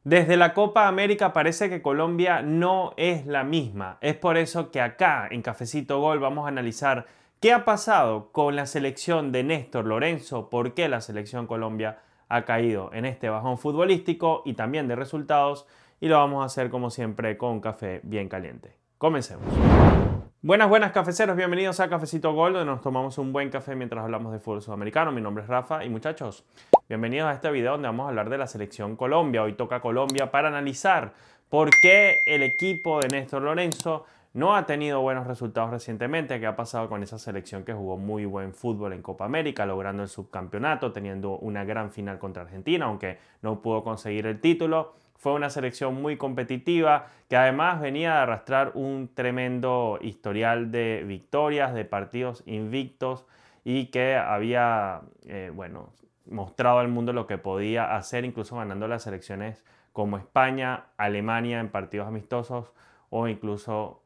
Desde la Copa América parece que Colombia no es la misma. Es por eso que acá en Cafecito Gol vamos a analizar qué ha pasado con la selección de Néstor Lorenzo, por qué la selección Colombia ha caído en este bajón futbolístico y también de resultados, y lo vamos a hacer como siempre con un café bien caliente. Comencemos. Buenas cafeceros, bienvenidos a Cafecito Gol, donde nos tomamos un buen café mientras hablamos de fútbol sudamericano. Mi nombre es Rafa y muchachos, bienvenidos a este video donde vamos a hablar de la selección Colombia. Hoy toca Colombia para analizar por qué el equipo de Néstor Lorenzo no ha tenido buenos resultados recientemente, qué ha pasado con esa selección que jugó muy buen fútbol en Copa América, logrando el subcampeonato, teniendo una gran final contra Argentina, aunque no pudo conseguir el título. Fue una selección muy competitiva que además venía de arrastrar un tremendo historial de victorias, de partidos invictos y que había mostrado al mundo lo que podía hacer, incluso ganando las selecciones como España, Alemania en partidos amistosos o incluso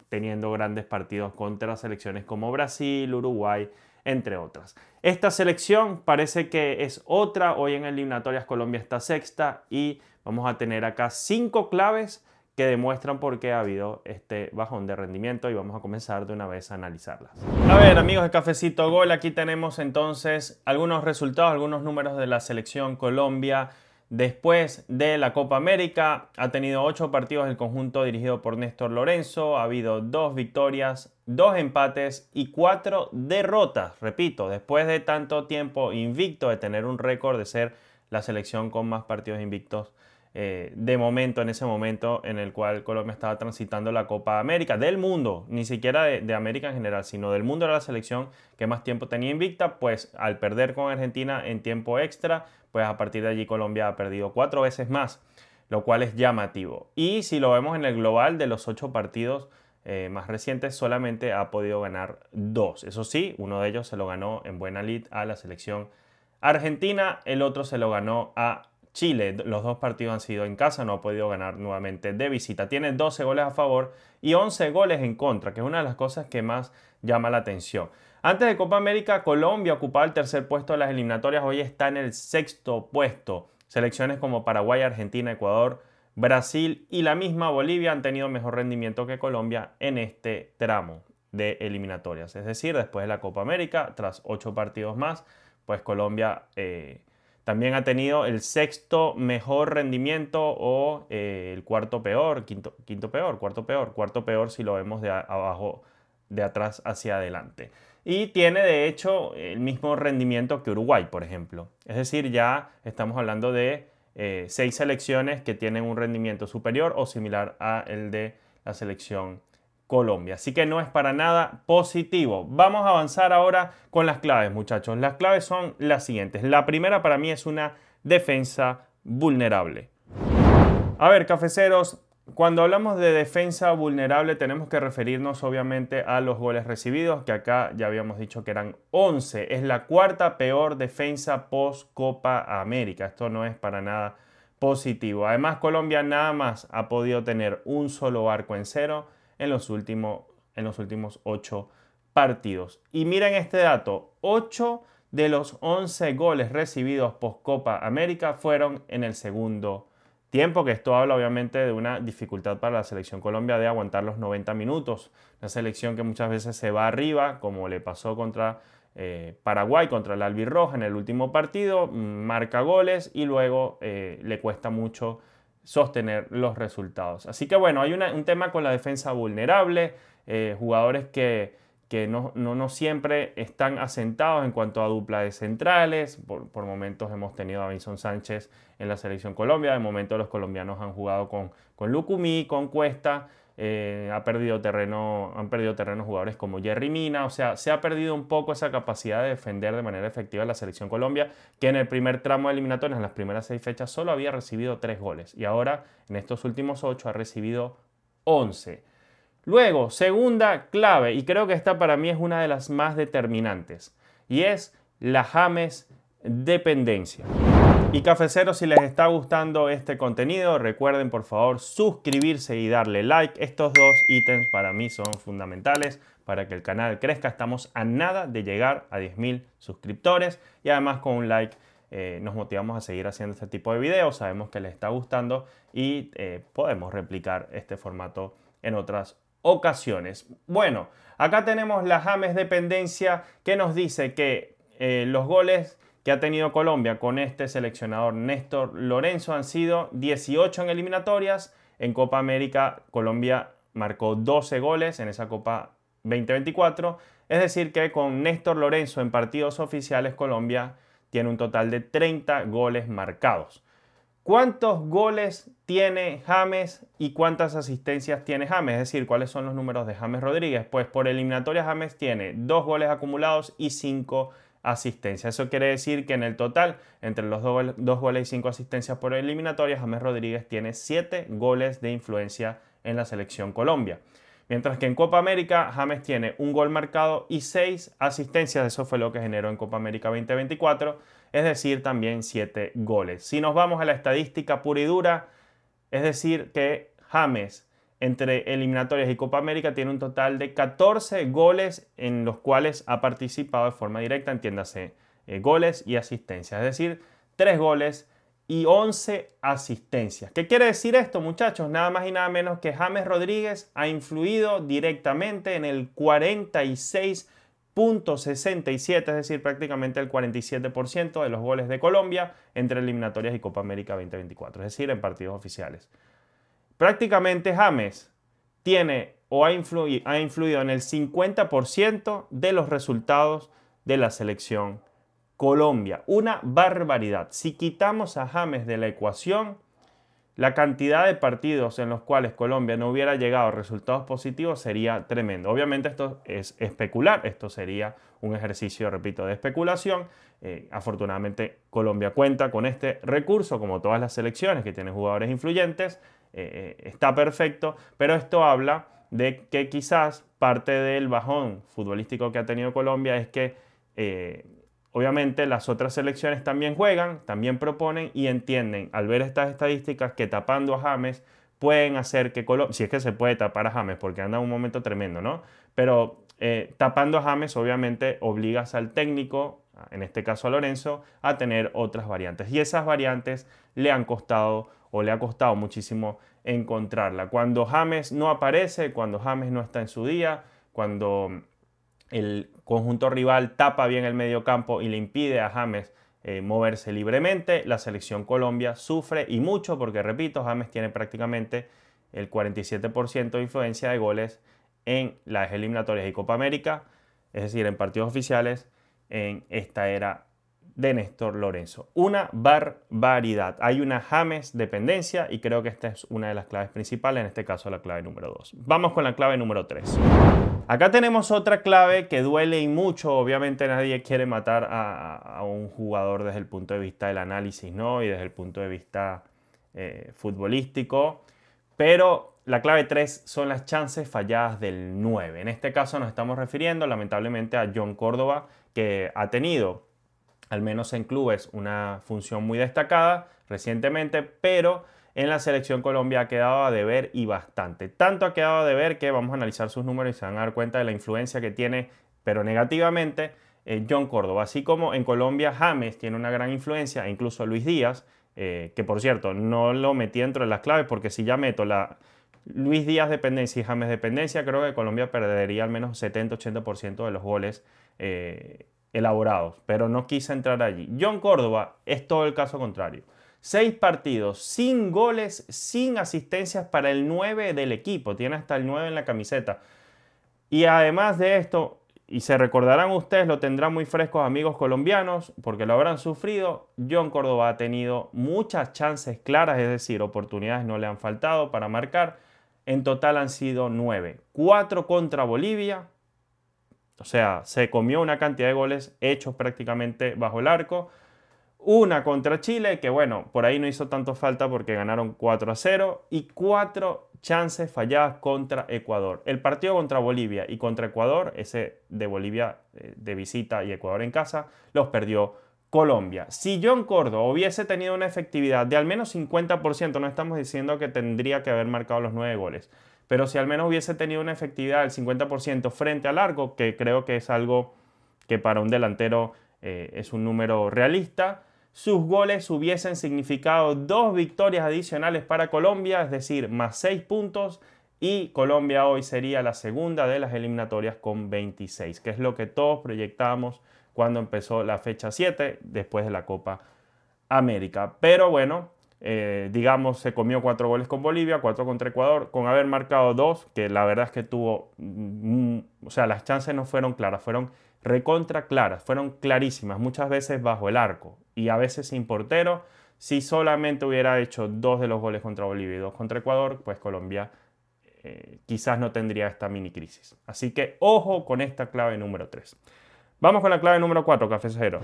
teniendo grandes partidos contra selecciones como Brasil, Uruguay, entre otras. Esta selección parece que es otra. Hoy en eliminatorias Colombia está sexta y vamos a tener acá 5 claves que demuestran por qué ha habido este bajón de rendimiento y vamos a comenzar de una vez a analizarlas. A ver, amigos de Cafecito Gol, aquí tenemos entonces algunos resultados, algunos números de la selección Colombia. Después de la Copa América, ha tenido 8 partidos el conjunto dirigido por Néstor Lorenzo. Ha habido 2 victorias, 2 empates y 4 derrotas. Repito, después de tanto tiempo invicto, de tener un récord de ser la selección con más partidos invictos de momento, en ese momento en el cual Colombia estaba transitando la Copa América, del mundo, ni siquiera de América en general, sino del mundo, era la selección que más tiempo tenía invicta. Pues al perder con Argentina en tiempo extra, pues a partir de allí Colombia ha perdido 4 veces más, lo cual es llamativo. Y si lo vemos en el global de los 8 partidos más recientes, solamente ha podido ganar 2. Eso sí, uno de ellos se lo ganó en buena lid a la selección argentina, el otro se lo ganó a Chile. Los 2 partidos han sido en casa, no ha podido ganar nuevamente de visita. Tiene 12 goles a favor y 11 goles en contra, que es una de las cosas que más llama la atención. Antes de Copa América, Colombia ocupaba el tercer puesto de las eliminatorias, hoy está en el sexto puesto. Selecciones como Paraguay, Argentina, Ecuador, Brasil y la misma Bolivia han tenido mejor rendimiento que Colombia en este tramo de eliminatorias. Es decir, después de la Copa América, tras 8 partidos más, pues Colombia también ha tenido el sexto mejor rendimiento o el cuarto peor, cuarto peor si lo vemos de abajo, de atrás hacia adelante. Y tiene de hecho el mismo rendimiento que Uruguay, por ejemplo. Es decir, ya estamos hablando de 6 selecciones que tienen un rendimiento superior o similar a el de la selección Colombia. Así que no es para nada positivo. Vamos a avanzar ahora con las claves, muchachos. Las claves son las siguientes. La primera para mí es una defensa vulnerable. A ver, cafeceros, cuando hablamos de defensa vulnerable tenemos que referirnos obviamente a los goles recibidos, que acá ya habíamos dicho que eran 11. Es la cuarta peor defensa post Copa América. Esto no es para nada positivo. Además, Colombia nada más ha podido tener un solo arco en cero en los últimos 8 partidos. Y miren este dato, 8 de los 11 goles recibidos post Copa América fueron en el segundo tiempo, que esto habla obviamente de una dificultad para la selección Colombia de aguantar los 90 minutos. Una selección que muchas veces se va arriba, como le pasó contra Paraguay, contra el Albirroja en el último partido, marca goles y luego le cuesta mucho sostener los resultados. Así que bueno, hay un tema con la defensa vulnerable, jugadores que no siempre están asentados en cuanto a dupla de centrales. Por momentos hemos tenido a Davinson Sánchez en la selección Colombia, de momento los colombianos han jugado con Lucumí, con Cuesta. Han perdido terreno jugadores como Yerry Mina. O sea, se ha perdido un poco esa capacidad de defender de manera efectiva la selección Colombia, que en el primer tramo de eliminatorias, en las primeras 6 fechas, solo había recibido 3 goles. Y ahora, en estos últimos 8, ha recibido 11. Luego, segunda clave, y creo que esta para mí es una de las más determinantes, y es la James dependencia. Y cafeceros, si les está gustando este contenido, recuerden por favor suscribirse y darle like. Estos 2 ítems para mí son fundamentales para que el canal crezca. Estamos a nada de llegar a 10.000 suscriptores y además con un like nos motivamos a seguir haciendo este tipo de videos. Sabemos que les está gustando y podemos replicar este formato en otras ocasiones. Bueno, acá tenemos la James dependencia que nos dice que los goles que ha tenido Colombia con este seleccionador Néstor Lorenzo han sido 18 en eliminatorias. En Copa América Colombia marcó 12 goles en esa Copa 2024. Es decir que con Néstor Lorenzo en partidos oficiales Colombia tiene un total de 30 goles marcados. ¿Cuántos goles tiene James y cuántas asistencias tiene James? Es decir, ¿cuáles son los números de James Rodríguez? Pues por eliminatoria James tiene 2 goles acumulados y 5 asistencias. Eso quiere decir que en el total, entre los 2 goles y 5 asistencias por eliminatoria, James Rodríguez tiene 7 goles de influencia en la selección Colombia. Mientras que en Copa América, James tiene 1 gol marcado y 6 asistencias. Eso fue lo que generó en Copa América 2024, es decir, también 7 goles. Si nos vamos a la estadística pura y dura, es decir, que James entre eliminatorias y Copa América tiene un total de 14 goles en los cuales ha participado de forma directa, entiéndase, goles y asistencias. Es decir, 3 goles y 11 asistencias. ¿Qué quiere decir esto, muchachos? Nada más y nada menos que James Rodríguez ha influido directamente en el 46.67, es decir, prácticamente el 47% de los goles de Colombia entre eliminatorias y Copa América 2024, es decir, en partidos oficiales. Prácticamente James tiene o ha influido en el 50% de los resultados de la selección Colombia. Una barbaridad. Si quitamos a James de la ecuación, la cantidad de partidos en los cuales Colombia no hubiera llegado a resultados positivos sería tremendo. Obviamente esto es especular, esto sería un ejercicio, repito, de especulación. Afortunadamente Colombia cuenta con este recurso, como todas las selecciones que tienen jugadores influyentes. Está perfecto, pero esto habla de que quizás parte del bajón futbolístico que ha tenido Colombia es que obviamente las otras selecciones también juegan, también proponen y entienden al ver estas estadísticas que tapando a James pueden hacer que Colombia, si es que se puede tapar a James porque anda en un momento tremendo, ¿no? Pero tapando a James obviamente obligas al técnico, en este caso a Lorenzo, a tener otras variantes y esas variantes le han costado o le ha costado muchísimo encontrarla. Cuando James no aparece, cuando James no está en su día, cuando el conjunto rival tapa bien el mediocampo y le impide a James moverse libremente, la selección Colombia sufre y mucho porque, repito, James tiene prácticamente el 47% de influencia de goles en las eliminatorias y Copa América, es decir, en partidos oficiales en esta era de Néstor Lorenzo. Una barbaridad. Hay una James dependencia y creo que esta es una de las claves principales, en este caso la clave número 2. Vamos con la clave número 3. Acá tenemos otra clave que duele y mucho. Obviamente nadie quiere matar a un jugador desde el punto de vista del análisis, ¿no? Y desde el punto de vista futbolístico. Pero la clave 3 son las chances falladas del 9. En este caso nos estamos refiriendo lamentablemente a John Córdoba, que ha tenido, al menos en clubes, una función muy destacada recientemente, pero en la selección Colombia ha quedado a deber y bastante. Tanto ha quedado a deber que vamos a analizar sus números y se van a dar cuenta de la influencia que tiene, pero negativamente, John Córdoba. Así como en Colombia James tiene una gran influencia, e incluso Luis Díaz, que por cierto no lo metí dentro de las claves porque si ya meto la Luis Díaz dependencia y James dependencia, creo que Colombia perdería al menos 70-80% de los goles elaborados, pero no quise entrar allí. John Córdoba es todo el caso contrario. 6 partidos sin goles, sin asistencias para el 9 del equipo. Tiene hasta el 9 en la camiseta. Y además de esto, y se recordarán ustedes, lo tendrán muy frescos amigos colombianos, porque lo habrán sufrido, John Córdoba ha tenido muchas chances claras, es decir, oportunidades no le han faltado para marcar. En total han sido 9. 4 contra Bolivia. O sea, se comió una cantidad de goles hechos prácticamente bajo el arco. Una contra Chile, que bueno, por ahí no hizo tanto falta porque ganaron 4-0. Y 4 chances falladas contra Ecuador. El partido contra Bolivia y contra Ecuador, ese de Bolivia de visita y Ecuador en casa, los perdió Colombia. Si John Córdoba hubiese tenido una efectividad de al menos 50%, no estamos diciendo que tendría que haber marcado los 9 goles, pero si al menos hubiese tenido una efectividad del 50% frente al arco, que creo que es algo que para un delantero es un número realista, sus goles hubiesen significado 2 victorias adicionales para Colombia, es decir, más 6 puntos, y Colombia hoy sería la segunda de las eliminatorias con 26, que es lo que todos proyectábamos cuando empezó la fecha 7 después de la Copa América. Pero bueno, digamos, se comió 4 goles con Bolivia, 4 contra Ecuador, con haber marcado 2, que la verdad es que tuvo, o sea, las chances no fueron claras, fueron recontra claras, fueron clarísimas, muchas veces bajo el arco y a veces sin portero. Si solamente hubiera hecho 2 de los goles contra Bolivia y 2 contra Ecuador, pues Colombia quizás no tendría esta mini crisis. Así que ojo con esta clave número 3. Vamos con la clave número 4, cafeceros.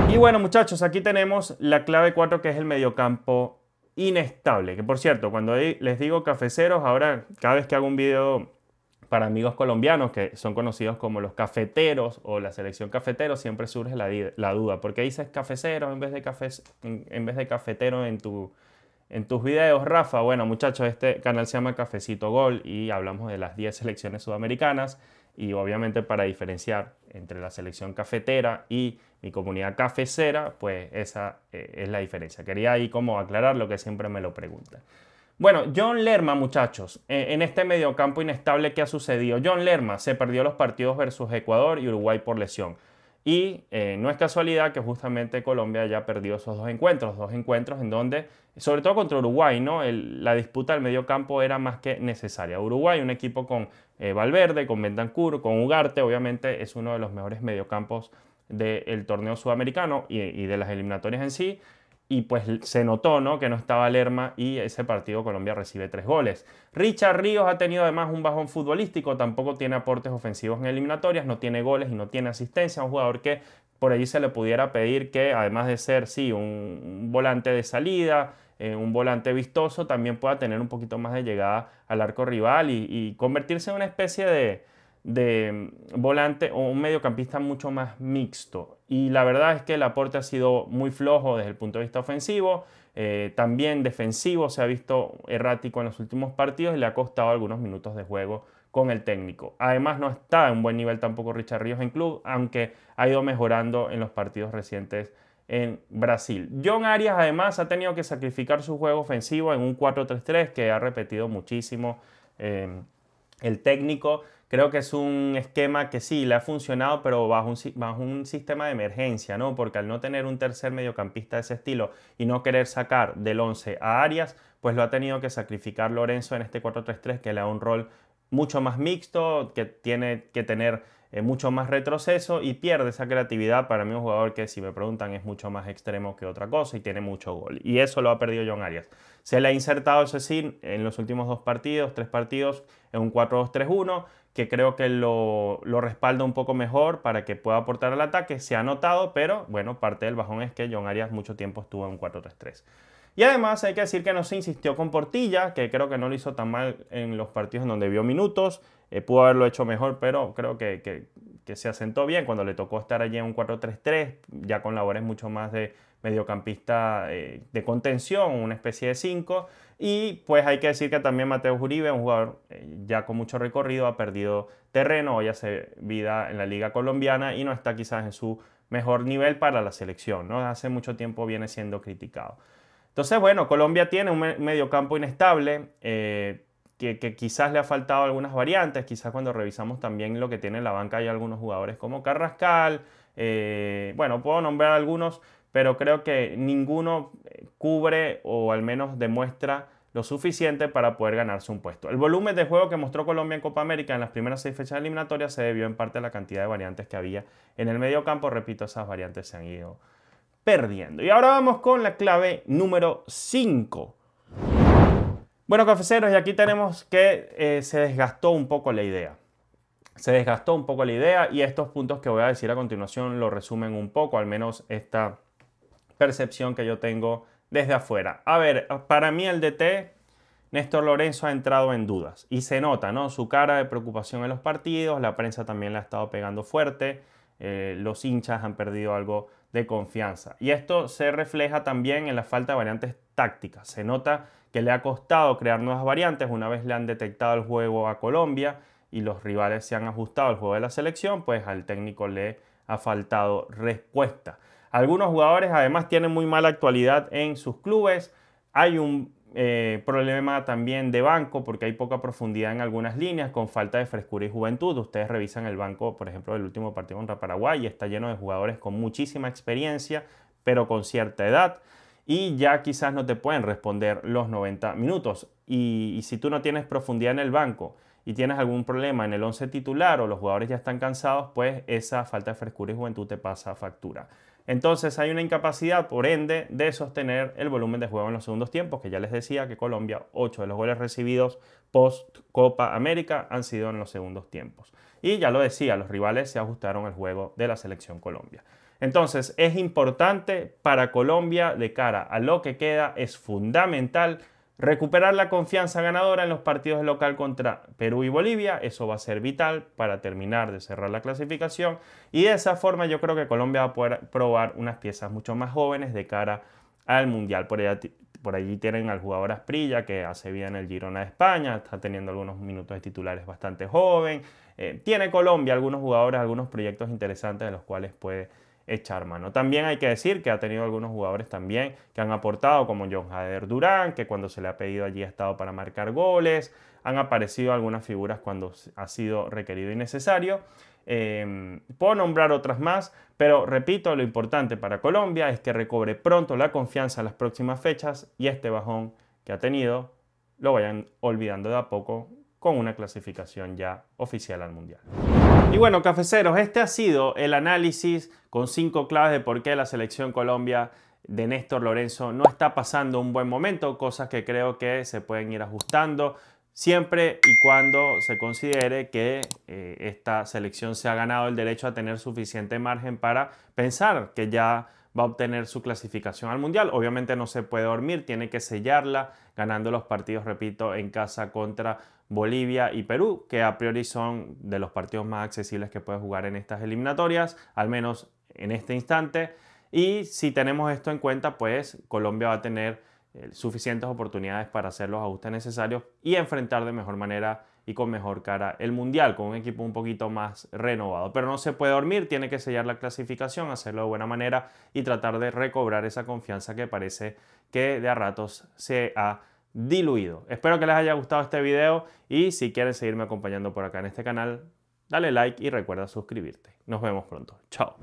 Y bueno, muchachos, aquí tenemos la clave 4, que es el mediocampo inestable. Que por cierto, cuando les digo cafeceros, ahora cada vez que hago un video para amigos colombianos que son conocidos como los cafeteros o la selección cafetero, siempre surge la duda. ¿Por qué dices cafeceros en vez de cafetero en tus videos, Rafa? Bueno, muchachos, este canal se llama Cafecito Gol y hablamos de las 10 selecciones sudamericanas. Y obviamente para diferenciar entre la selección cafetera y mi comunidad cafecera, pues esa es la diferencia. Quería ahí como aclarar lo que siempre me lo preguntan. Bueno, John Lerma, muchachos, en este mediocampo inestable, ¿qué ha sucedido? John Lerma se perdió los partidos versus Ecuador y Uruguay por lesión. Y no es casualidad que justamente Colombia haya perdido esos dos encuentros en donde, sobre todo contra Uruguay, ¿no? La disputa del medio campo era más que necesaria. Uruguay, un equipo con Valverde, con Bentancur, con Ugarte, obviamente es uno de los mejores mediocampos del torneo sudamericano y de las eliminatorias en sí. Y pues se notó, ¿no?, que no estaba Lerma y ese partido Colombia recibe 3 goles. Richard Ríos ha tenido además un bajón futbolístico, tampoco tiene aportes ofensivos en eliminatorias, no tiene goles y no tiene asistencia. Un jugador que por allí se le pudiera pedir que, además de ser, sí, un volante de salida, un volante vistoso, también pueda tener un poquito más de llegada al arco rival y convertirse en una especie de volante o un mediocampista mucho más mixto. Y la verdad es que el aporte ha sido muy flojo desde el punto de vista ofensivo, también defensivo se ha visto errático en los últimos partidos y le ha costado algunos minutos de juego con el técnico. Además no está en buen nivel tampoco Richard Ríos en club, aunque ha ido mejorando en los partidos recientes en Brasil. John Arias además ha tenido que sacrificar su juego ofensivo en un 4-3-3 que ha repetido muchísimo el técnico. Creo que es un esquema que sí le ha funcionado, pero bajo un sistema de emergencia, ¿no? Porque al no tener un tercer mediocampista de ese estilo y no querer sacar del 11 a Arias, pues lo ha tenido que sacrificar Lorenzo en este 4-3-3, que le da un rol mucho más mixto, que tiene que tener mucho más retroceso y pierde esa creatividad. Para mí un jugador que, si me preguntan, es mucho más extremo que otra cosa y tiene mucho gol. Y eso lo ha perdido John Arias. Se le ha insertado, eso sí, en los últimos 3 partidos, en un 4-2-3-1, que creo que lo respalda un poco mejor para que pueda aportar al ataque. Se ha notado, pero bueno, parte del bajón es que John Arias mucho tiempo estuvo en un 4-3-3. Y además hay que decir que no se insistió con Portilla, que creo que no lo hizo tan mal en los partidos en donde vio minutos. Pudo haberlo hecho mejor, pero creo que se asentó bien cuando le tocó estar allí en un 4-3-3, ya con labores mucho más de mediocampista de contención, una especie de 5. Y pues hay que decir que también Mateo Uribe, un jugador ya con mucho recorrido, ha perdido terreno, hoy hace vida en la liga colombiana y no está quizás en su mejor nivel para la selección, ¿no? Hace mucho tiempo viene siendo criticado. Entonces, bueno, Colombia tiene un mediocampo inestable, que quizás le ha faltado algunas variantes, quizás cuando revisamos también lo que tiene en la banca hay algunos jugadores como Carrascal, bueno, puedo nombrar algunos, pero creo que ninguno cubre o al menos demuestra lo suficiente para poder ganarse un puesto. El volumen de juego que mostró Colombia en Copa América en las primeras 6 fechas eliminatorias se debió en parte a la cantidad de variantes que había en el mediocampo. Repito, esas variantes se han ido perdiendo. Y ahora vamos con la clave número 5. Bueno, cafeceros, y aquí tenemos que se desgastó un poco la idea. Se desgastó un poco la idea y estos puntos que voy a decir a continuación lo resumen un poco, al menos esta percepción que yo tengo desde afuera. A ver, para mí el DT, Néstor Lorenzo, ha entrado en dudas y se nota, ¿no? Su cara de preocupación en los partidos, la prensa también le ha estado pegando fuerte, los hinchas han perdido algo de confianza. Y esto se refleja también en la falta de variantes tácticas. Se nota que le ha costado crear nuevas variantes una vez le han detectado el juego a Colombia y los rivales se han ajustado al juego de la selección, pues al técnico le ha faltado respuesta. Algunos jugadores además tienen muy mala actualidad en sus clubes. Hay un problema también de banco porque hay poca profundidad en algunas líneas con falta de frescura y juventud. Ustedes revisan el banco, por ejemplo, del último partido contra Paraguay y está lleno de jugadores con muchísima experiencia, pero con cierta edad. Y ya quizás no te pueden responder los 90 minutos. Y si tú no tienes profundidad en el banco y tienes algún problema en el 11 titular o los jugadores ya están cansados, pues esa falta de frescura y juventud te pasa factura. Entonces hay una incapacidad, por ende, de sostener el volumen de juego en los segundos tiempos, que ya les decía que Colombia, 8 de los goles recibidos post Copa América han sido en los segundos tiempos. Y ya lo decía, los rivales se ajustaron al juego de la selección Colombia. Entonces es importante para Colombia de cara a lo que queda, es fundamental recuperar la confianza ganadora en los partidos de local contra Perú y Bolivia. Eso va a ser vital para terminar de cerrar la clasificación y de esa forma yo creo que Colombia va a poder probar unas piezas mucho más jóvenes de cara al Mundial. Por allí tienen al jugador Asprilla que hace bien el Girona de España, está teniendo algunos minutos de titulares bastante joven. Tiene Colombia algunos jugadores, algunos proyectos interesantes de los cuales puede echar mano. También hay que decir que ha tenido algunos jugadores también que han aportado, como John Jader Durán, que cuando se le ha pedido allí ha estado para marcar goles. Han aparecido algunas figuras cuando ha sido requerido y necesario. Puedo nombrar otras más, pero repito, lo importante para Colombia es que recobre pronto la confianza en las próximas fechas y este bajón que ha tenido lo vayan olvidando de a poco con una clasificación ya oficial al Mundial. Y bueno, cafeceros, este ha sido el análisis con 5 claves de por qué la selección Colombia de Néstor Lorenzo no está pasando un buen momento, cosas que creo que se pueden ir ajustando siempre y cuando se considere que esta selección se ha ganado el derecho a tener suficiente margen para pensar que ya va a obtener su clasificación al Mundial. Obviamente no se puede dormir, tiene que sellarla ganando los partidos, repito, en casa contra Bolivia y Perú, que a priori son de los partidos más accesibles que puede jugar en estas eliminatorias, al menos en este instante. Y si tenemos esto en cuenta, pues Colombia va a tener suficientes oportunidades para hacer los ajustes necesarios y enfrentar de mejor manera y con mejor cara el Mundial, con un equipo un poquito más renovado. Pero no se puede dormir, tiene que sellar la clasificación, hacerlo de buena manera y tratar de recobrar esa confianza que parece que de a ratos se ha diluido. Espero que les haya gustado este video y si quieren seguirme acompañando por acá en este canal, dale like y recuerda suscribirte. Nos vemos pronto. Chao.